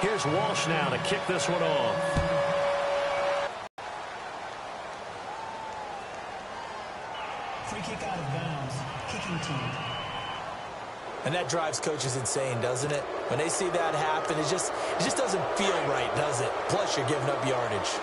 Here's Walsh now to kick this one off. Free kick out of bounds. Kicking team. And that drives coaches insane, doesn't it? When they see that happen, it just doesn't feel right, does it? Plus, you're giving up yardage.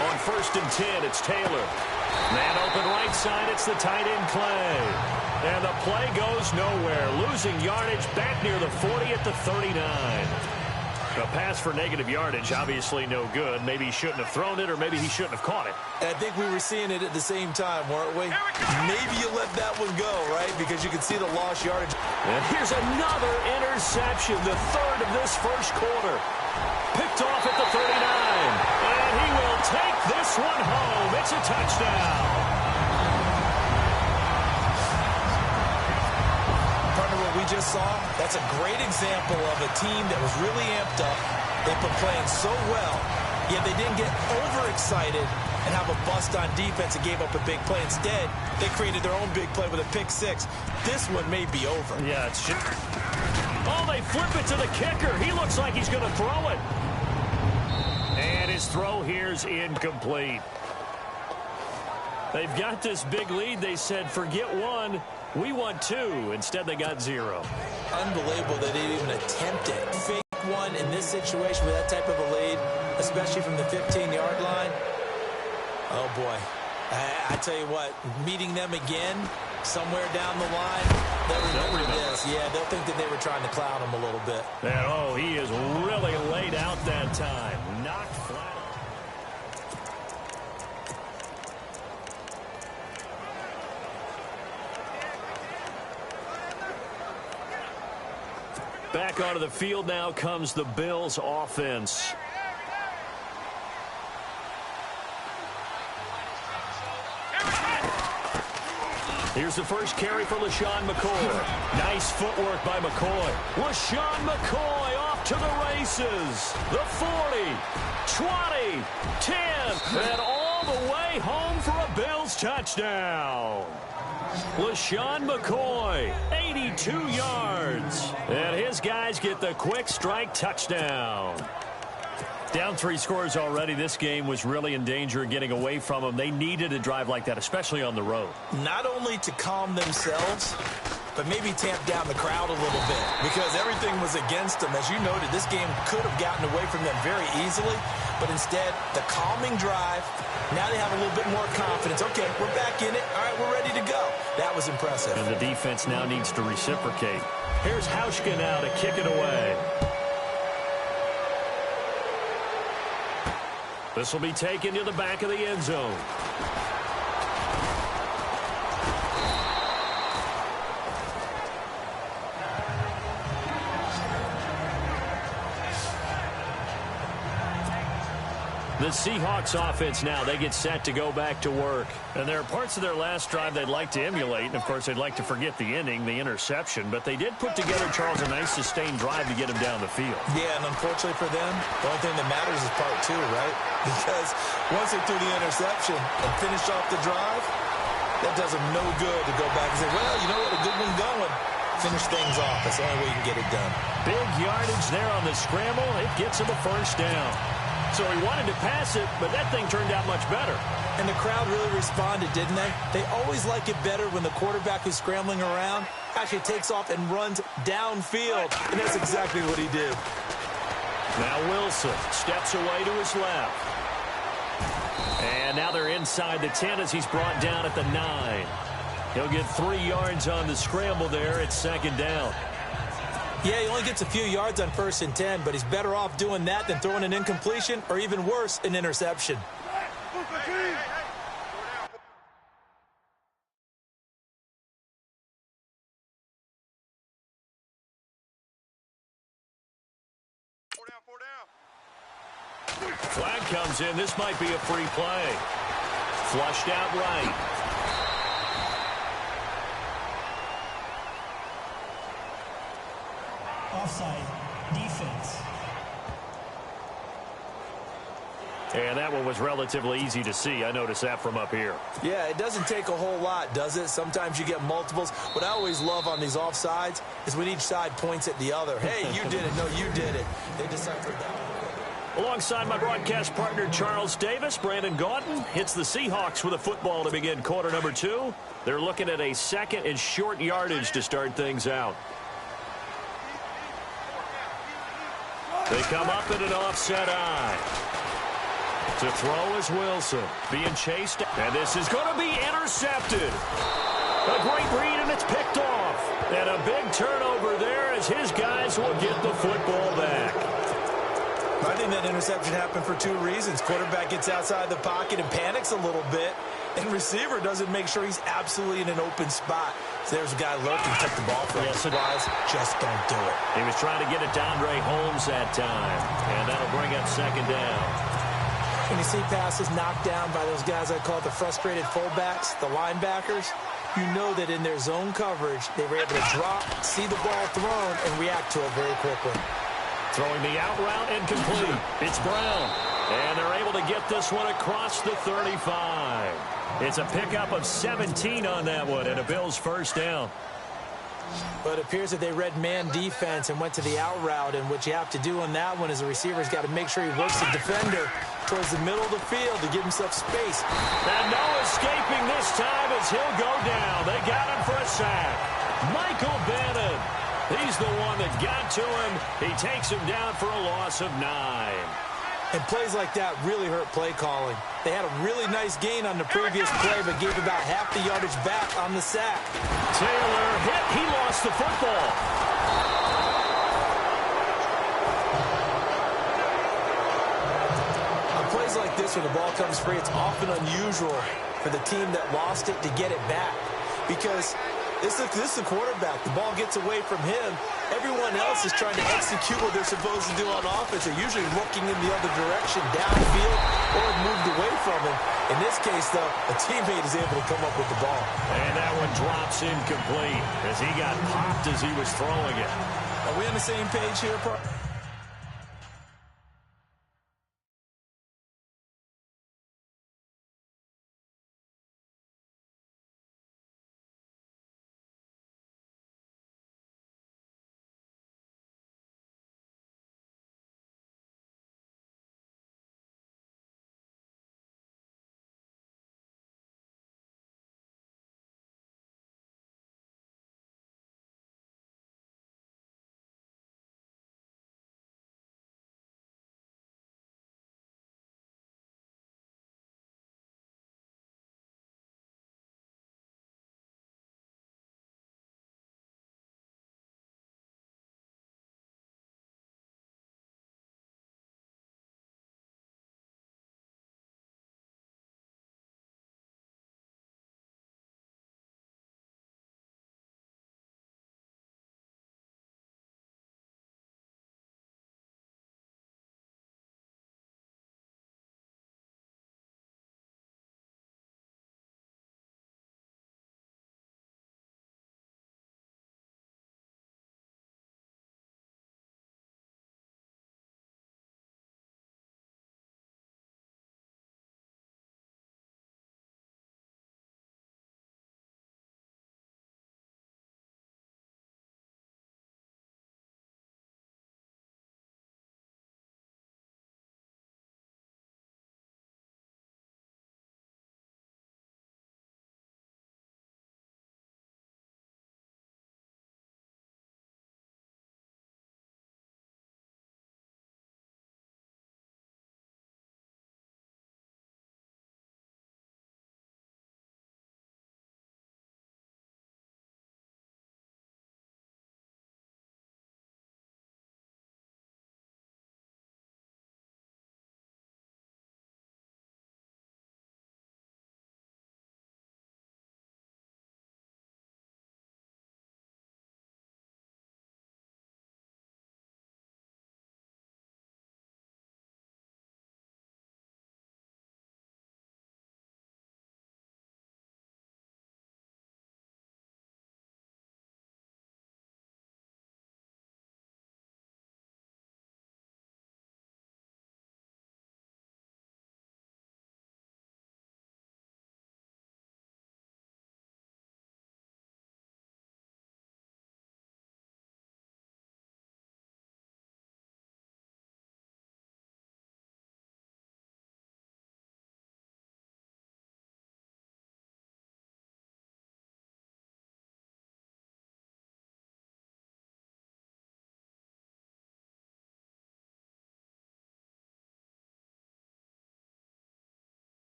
On 1st and 10, it's Taylor. Man open right side, it's the tight end Clay. And the play goes nowhere. Losing yardage back near the 40 at the 39. A pass for negative yardage, obviously no good. Maybe he shouldn't have thrown it, or maybe he shouldn't have caught it. I think we were seeing it at the same time, weren't we? Maybe you let that one go, right? Because you can see the lost yardage. And here's another interception, the third of this first quarter. Picked off at the 39. And he will take this one home. It's a touchdown. We just saw, that's a great example of a team that was really amped up. They've been playing so well, yet they didn't get overexcited and have a bust on defense and gave up a big play. Instead, they created their own big play with a pick six. This one may be over. Yeah, it's just... Oh, they flip it to the kicker. He looks like he's going to throw it. And his throw here's incomplete. They've got this big lead. They said, forget one. We want two. Instead, they got zero. Unbelievable that they didn't even attempt it. Fake one in this situation with that type of a lead, especially from the 15-yard line. Oh, boy. I tell you what, meeting them again somewhere down the line, they'll remember this. Yeah, they'll think that they were trying to cloud him a little bit. And, oh, he is really laid out that time. Knocked flat. Back onto the field now comes the Bills offense. Here's the first carry for LaShawn McCoy. Nice footwork by McCoy. LaShawn McCoy off to the races. The 40, 20, 10, and all the way home for a Bills touchdown. LaShawn McCoy, 82 yards. And his guys get the quick strike touchdown. Down 3 scores already. This game was really in danger of getting away from them. They needed a drive like that, especially on the road. Not only to calm themselves, but maybe tamp down the crowd a little bit, because everything was against them. As you noted, this game could have gotten away from them very easily, but instead, the calming drive, now they have a little bit more confidence. Okay, we're back in it. All right, we're ready to go. That was impressive. And the defense now needs to reciprocate. Here's Hauschka now to kick it away. This will be taken to the back of the end zone. The Seahawks offense now, they get set to go back to work. And there are parts of their last drive they'd like to emulate. And, of course, they'd like to forget the inning, the interception. But they did put together, Charles, a nice sustained drive to get him down the field. Yeah, and unfortunately for them, the only thing that matters is part 2, right? Because once they threw the interception and finished off the drive, that does them no good to go back and say, well, you know what, a good one going. Finish things off. That's the only way you can get it done. Big yardage there on the scramble. It gets him a first down. So he wanted to pass it, but that thing turned out much better. And the crowd really responded, didn't they? They always like it better when the quarterback who's scrambling around actually takes off and runs downfield. And that's exactly what he did. Now Wilson steps away to his left. And now they're inside the 10 as he's brought down at the 9. He'll get 3 yards on the scramble there. It's second down. Yeah, he only gets a few yards on 1st and 10, but he's better off doing that than throwing an incompletion or even worse, an interception. Flag comes in. This might be a free play. Flushed out right. Offside, defense. And that one was relatively easy to see. I noticed that from up here. Yeah, it doesn't take a whole lot, does it? Sometimes you get multiples. What I always love on these offsides is when each side points at the other. Hey, you did it. No, you did it. They deciphered that one. Alongside my broadcast partner, Charles Davis, Brandon Gaudin hits the Seahawks with a football to begin quarter number 2. They're looking at a second and short yardage to start things out. They come up in an offset eye. To throw is Wilson. Being chased. And this is going to be intercepted. A great read, and it's picked off. And a big turnover there as his guys will get the football back. I think that interception happened for 2 reasons. Quarterback gets outside the pocket and panics a little bit. And receiver doesn't make sure he's absolutely in an open spot. So there's a guy lurking, took the ball from him. Otherwise, just don't do it. He was trying to get it to Andre Holmes that time. And that'll bring up second down. When you see passes knocked down by those guys I call the frustrated fullbacks, the linebackers, you know that in their zone coverage, they were able to drop, see the ball thrown, and react to it very quickly. Throwing the out route incomplete. It's Brown. And they're able to get this one across the 35. It's a pickup of 17 on that one and a Bills first down. But it appears that they read man defense and went to the out route. And what you have to do on that one is the receiver's got to make sure he works the defender towards the middle of the field to give himself space. And no escaping this time as he'll go down. They got him for a sack. Michael Bannon. He's the one that got to him. He takes him down for a loss of 9. And plays like that really hurt play calling. They had a really nice gain on the previous play, but gave about half the yardage back on the sack. Taylor hit. He lost the football. On plays like this, when the ball comes free, it's often unusual for the team that lost it to get it back. Because this is the quarterback. The ball gets away from him. Everyone else is trying to execute what they're supposed to do on offense. They're usually looking in the other direction, downfield, or moved away from him. In this case, though, a teammate is able to come up with the ball. And that one drops incomplete as he got popped as he was throwing it. Are we on the same page here, Park?